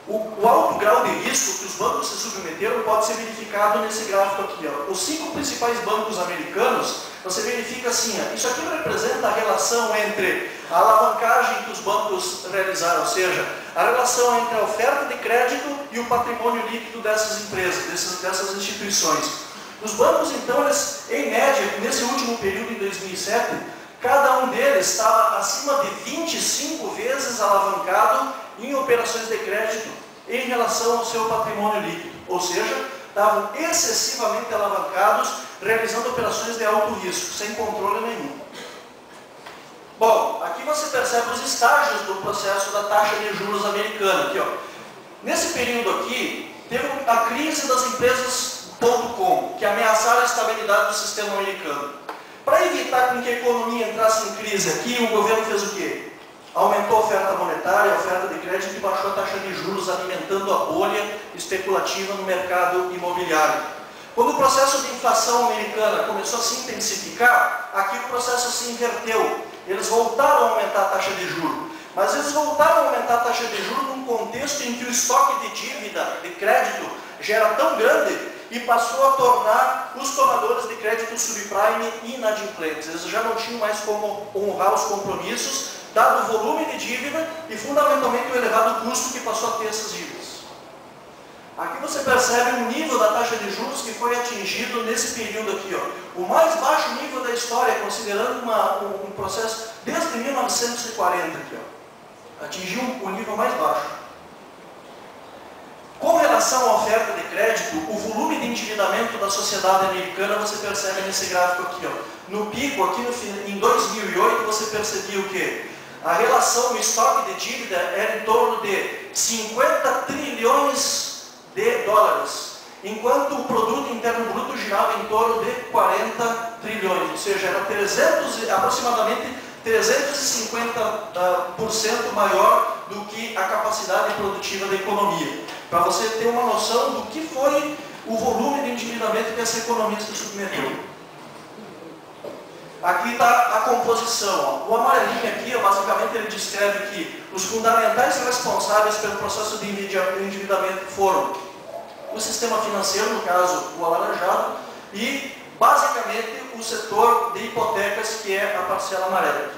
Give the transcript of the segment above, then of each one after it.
O alto grau de risco que os bancos se submeteram pode ser verificado nesse gráfico aqui. Ó. Os 5 principais bancos americanos, você verifica assim, ó, isso aqui representa a relação entre a alavancagem que os bancos realizaram, ou seja, a relação entre a oferta de crédito e o patrimônio líquido dessas empresas, dessas instituições. Os bancos, então, eles, em média, nesse último período, em 2007, cada um deles estava acima de 25 vezes alavancado em operações de crédito em relação ao seu patrimônio líquido. Ou seja, estavam excessivamente alavancados, realizando operações de alto risco, sem controle nenhum. Bom, aqui você percebe os estágios do processo da taxa de juros americana. Aqui, ó. Nesse período aqui, teve a crise das empresas .com, que ameaçaram a estabilidade do sistema americano. Para evitar que a economia entrasse em crise aqui, o governo fez o quê? Aumentou a oferta monetária, a oferta de crédito e baixou a taxa de juros, alimentando a bolha especulativa no mercado imobiliário. Quando o processo de inflação americana começou a se intensificar, aqui o processo se inverteu. Eles voltaram a aumentar a taxa de juros, mas eles voltaram a aumentar a taxa de juros num contexto em que o estoque de dívida, de crédito, já era tão grande e passou a tornar os tomadores de crédito subprime inadimplentes. Eles já não tinham mais como honrar os compromissos, dado o volume de dívida e, fundamentalmente, o elevado custo que passou a ter essas dívidas. Aqui você percebe o nível da taxa de juros que foi atingido nesse período aqui. Ó. O mais baixo nível da história, considerando um processo desde 1940. Aqui, ó. Atingiu o nível mais baixo. Com relação à oferta de crédito, o volume de endividamento da sociedade americana você percebe nesse gráfico aqui. Ó. No pico, aqui em 2008, você percebia o quê? A relação, o estoque de dívida era em torno de 50 trilhões de dólares, enquanto o produto interno bruto girava em torno de 40 trilhões, ou seja, era aproximadamente 350% maior do que a capacidade produtiva da economia. Para você ter uma noção do que foi o volume de endividamento que essa economia se submeteu. Aqui está a composição. Ó. O amarelinho aqui, ó, basicamente, ele descreve que os fundamentais responsáveis pelo processo de endividamento foram o sistema financeiro, no caso, o alaranjado, e, basicamente, o setor de hipotecas, que é a parcela amarela.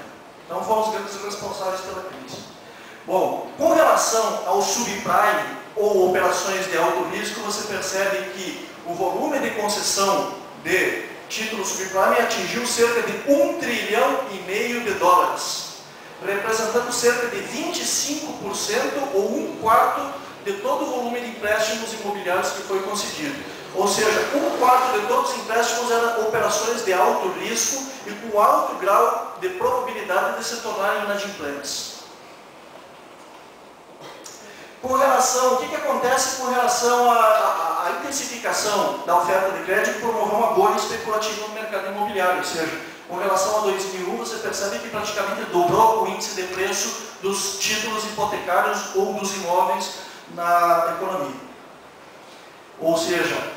Então, foram os grandes responsáveis pela crise. Bom, com relação ao subprime, ou operações de alto risco, você percebe que o volume de concessão de títulos subprime atingiu cerca de 1,5 trilhão de dólares, representando cerca de 25% ou 1/4 de todo o volume de empréstimos imobiliários que foi concedido. Ou seja, 1/4 de todos os empréstimos eram operações de alto risco e com alto grau de probabilidade de se tornarem inadimplentes. Com relação, o que acontece com relação à intensificação da oferta de crédito que promoveu uma bolha especulativa no mercado imobiliário? Ou seja, com relação a 2001, você percebe que praticamente dobrou o índice de preço dos títulos hipotecários ou dos imóveis na economia. Ou seja,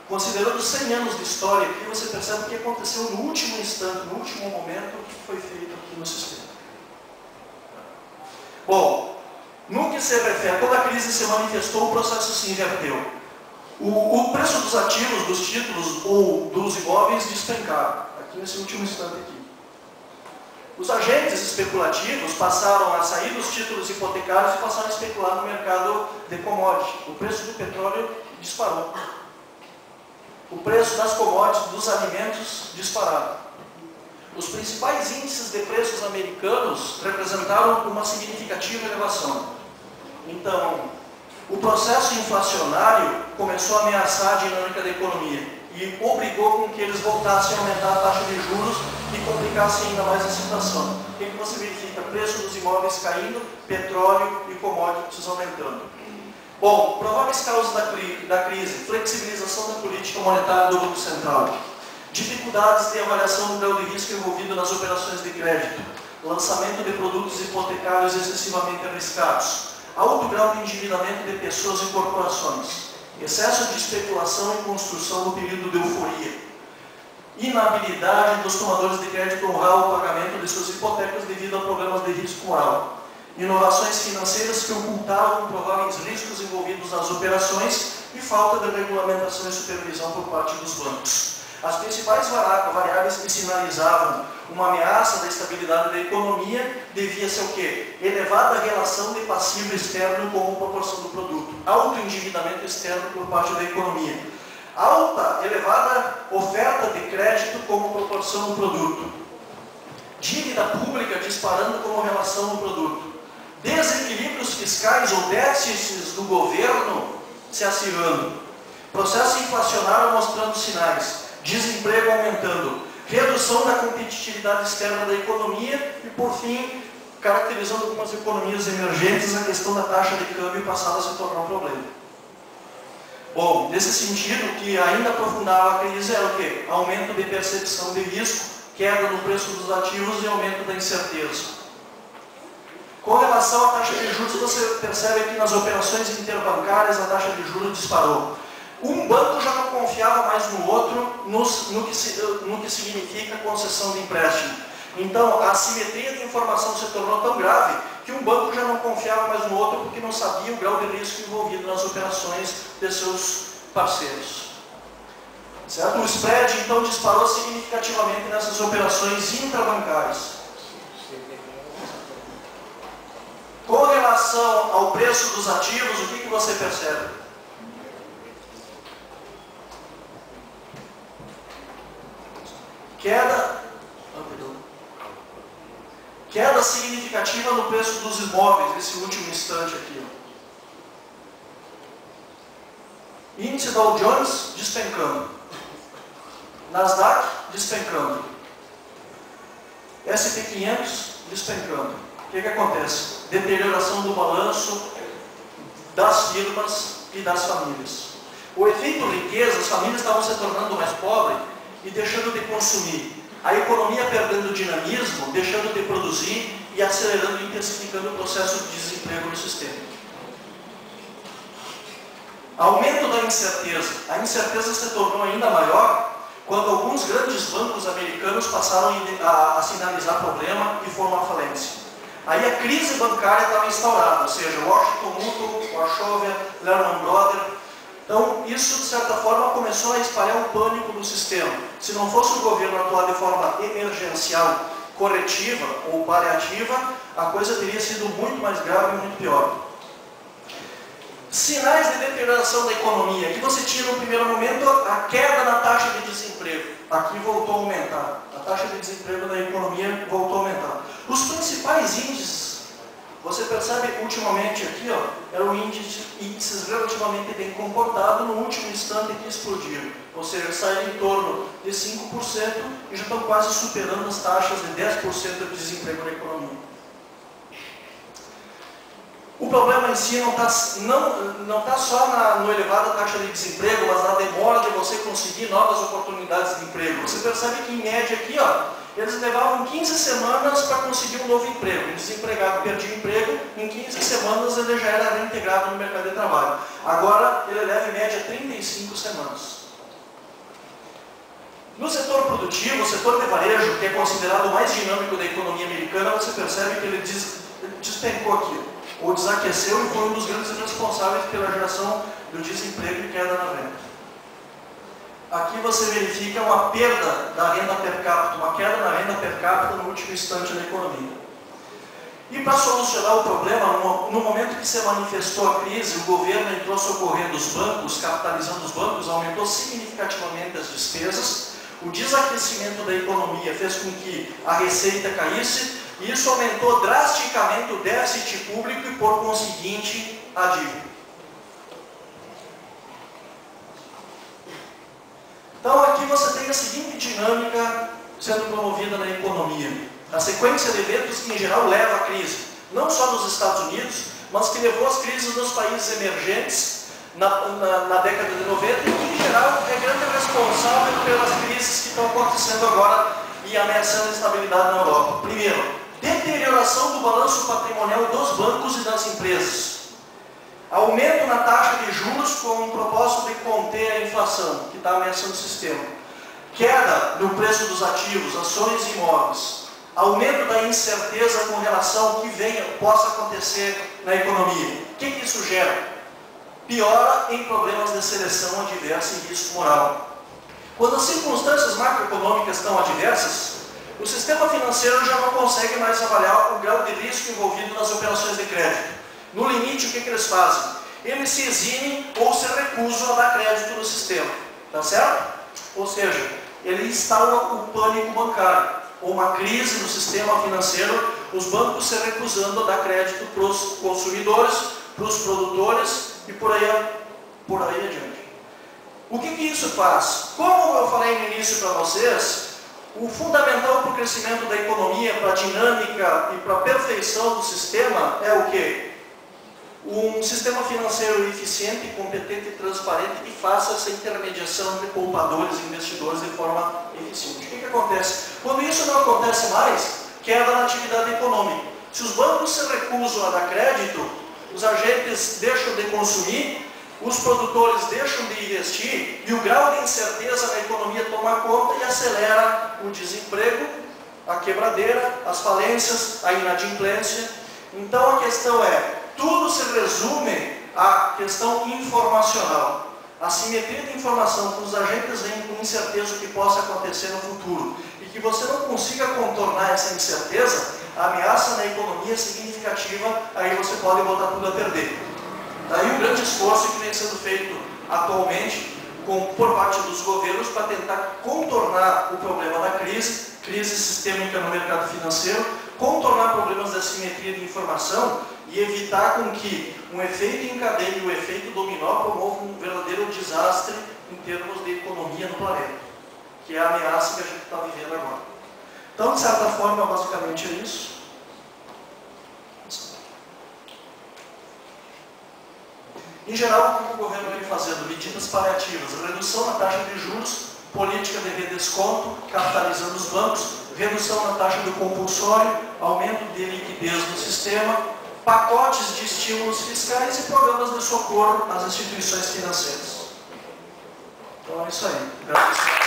considerando 100 anos de história aqui, você percebe o que aconteceu no último instante, no último momento, o que foi feito aqui no sistema. Bom, no que se refere, toda a crise se manifestou, o processo se inverteu. O preço dos ativos, dos títulos ou dos imóveis despencaram, aqui nesse último instante aqui. Os agentes especulativos passaram a sair dos títulos hipotecários e passaram a especular no mercado de commodities. O preço do petróleo disparou. O preço das commodities, dos alimentos, dispararam. Os principais índices de preços americanos representaram uma significativa elevação. Então, o processo inflacionário começou a ameaçar a dinâmica da economia e obrigou com que eles voltassem a aumentar a taxa de juros e complicassem ainda mais a situação. O que você verifica? Preço dos imóveis caindo, petróleo e commodities aumentando. Bom, prováveis causas da crise: flexibilização da política monetária do Banco Central, dificuldades de avaliação do grau de risco envolvido nas operações de crédito, lançamento de produtos hipotecários excessivamente arriscados, alto grau de endividamento de pessoas e corporações, excesso de especulação e construção no período de euforia, inabilidade dos tomadores de crédito honrar o pagamento de suas hipotecas devido a problemas de risco moral, inovações financeiras que ocultavam prováveis riscos envolvidos nas operações e falta de regulamentação e supervisão por parte dos bancos. As principais variáveis que sinalizavam uma ameaça da estabilidade da economia devia-se ao quê? Elevada relação de passivo externo como proporção do produto, alto endividamento externo por parte da economia, elevada oferta de crédito como proporção do produto, dívida pública disparando como relação no produto, desequilíbrios fiscais ou déficits do governo se acirrando, processo inflacionário mostrando sinais, desemprego aumentando, redução da competitividade externa da economia e, por fim, caracterizando algumas economias emergentes, a questão da taxa de câmbio passada a se tornar um problema. Bom, nesse sentido, o que ainda aprofundava a crise era o quê? Aumento de percepção de risco, queda no preço dos ativos e aumento da incerteza. Com relação à taxa de juros, você percebe que nas operações interbancárias a taxa de juros disparou. Um banco já não confiava mais no outro no que significa concessão de empréstimo. Então, a assimetria de informação se tornou tão grave que um banco já não confiava mais no outro porque não sabia o grau de risco envolvido nas operações de seus parceiros. Certo? O spread, então, disparou significativamente nessas operações intrabancárias. Com relação ao preço dos ativos, o que você percebe? Queda significativa no preço dos imóveis, nesse último instante aqui. Índice Dow Jones despencando. Nasdaq despencando. S&P 500 despencando. O que acontece? Deterioração do balanço das firmas e das famílias. O efeito riqueza, as famílias estavam se tornando mais pobres e deixando de consumir. A economia perdendo dinamismo, deixando de produzir e acelerando e intensificando o processo de desemprego no sistema. Aumento da incerteza. A incerteza se tornou ainda maior quando alguns grandes bancos americanos passaram a sinalizar problema e foram à falência. Aí a crise bancária estava instaurada, ou seja, Washington Mutual, Wachovia, Lehman Brothers. Então, isso, de certa forma, começou a espalhar um pânico no sistema. Se não fosse o governo atuar de forma emergencial, corretiva ou paliativa, a coisa teria sido muito mais grave e muito pior. Sinais de deterioração da economia. Aqui você tinha, no primeiro momento, a queda na taxa de desemprego. Aqui voltou a aumentar. A taxa de desemprego da economia voltou a aumentar. Os principais índices, você percebe ultimamente aqui, ó, eram índices relativamente bem comportados, no último instante que explodiram. Ou seja, saíram em torno de 5% e já estão quase superando as taxas de 10% de desemprego na economia. O problema em si não tá só no elevada taxa de desemprego, mas na demora de você conseguir novas oportunidades de emprego. Você percebe que, em média, aqui, ó, eles levavam 15 semanas para conseguir um novo emprego. O desempregado perdia o emprego, em 15 semanas ele já era reintegrado no mercado de trabalho. Agora, ele leva, em média, 35 semanas. No setor produtivo, o setor de varejo, que é considerado o mais dinâmico da economia americana, você percebe que ele despencou aqui, ou desaqueceu e foi um dos grandes responsáveis pela geração do desemprego e queda na renda. Aqui você verifica uma perda da renda per capita, uma queda na renda per capita no último instante da economia. E para solucionar o problema, no momento que se manifestou a crise, o governo entrou socorrendo os bancos, capitalizando os bancos, aumentou significativamente as despesas, o desaquecimento da economia fez com que a receita caísse, e isso aumentou drasticamente o déficit público e, por conseguinte, a dívida. Então, aqui você tem a seguinte dinâmica sendo promovida na economia. A sequência de eventos que, em geral, leva à crise, não só nos Estados Unidos, mas que levou às crises nos países emergentes na década de 90 e que, em geral, é grande responsável pelas crises que estão acontecendo agora e ameaçando a estabilidade na Europa. Primeiro, deterioração do balanço patrimonial dos bancos e das empresas. Aumento na taxa de juros com o propósito de conter a inflação, que está ameaçando o sistema. Queda no preço dos ativos, ações e imóveis. aumento da incerteza com relação ao que possa acontecer na economia. O que isso gera? Piora em problemas de seleção adversa e risco moral. Quando as circunstâncias macroeconômicas estão adversas, o sistema financeiro já não consegue mais avaliar o grau de risco envolvido nas operações de crédito. No limite, o que eles fazem? Eles se eximem ou se recusam a dar crédito no sistema. Tá certo? Ou seja, ele instaura o pânico bancário, ou uma crise no sistema financeiro, os bancos se recusando a dar crédito para os consumidores, para os produtores e por aí adiante. O que isso faz? Como eu falei no início para vocês, o fundamental para o crescimento da economia, para a dinâmica e para a perfeição do sistema é o quê? Um sistema financeiro eficiente, competente e transparente que faça essa intermediação entre poupadores e investidores de forma eficiente. O que acontece? Quando isso não acontece mais, queda na atividade econômica. Se os bancos se recusam a dar crédito, os agentes deixam de consumir, os produtores deixam de investir e o grau de incerteza na economia toma conta e acelera o desemprego, a quebradeira, as falências, a inadimplência. Então a questão é, tudo se resume à questão informacional. A simetria de informação que os agentes veem com incerteza o que possa acontecer no futuro e que você não consiga contornar essa incerteza, a ameaça na economia é significativa, aí você pode botar tudo a perder. Daí o grande esforço que vem sendo feito atualmente por parte dos governos para tentar contornar o problema da crise sistêmica no mercado financeiro, contornar problemas da simetria de informação e evitar com que um efeito em cadeia e o efeito dominó promovam um verdadeiro desastre em termos de economia no planeta, que é a ameaça que a gente está vivendo agora. Então, de certa forma, basicamente é isso. Em geral, o que o governo vem fazendo? Medidas paliativas, redução na taxa de juros, política de redesconto, capitalizando os bancos, redução na taxa do compulsório, aumento de liquidez no sistema, pacotes de estímulos fiscais e programas de socorro às instituições financeiras. Então é isso aí. Graças.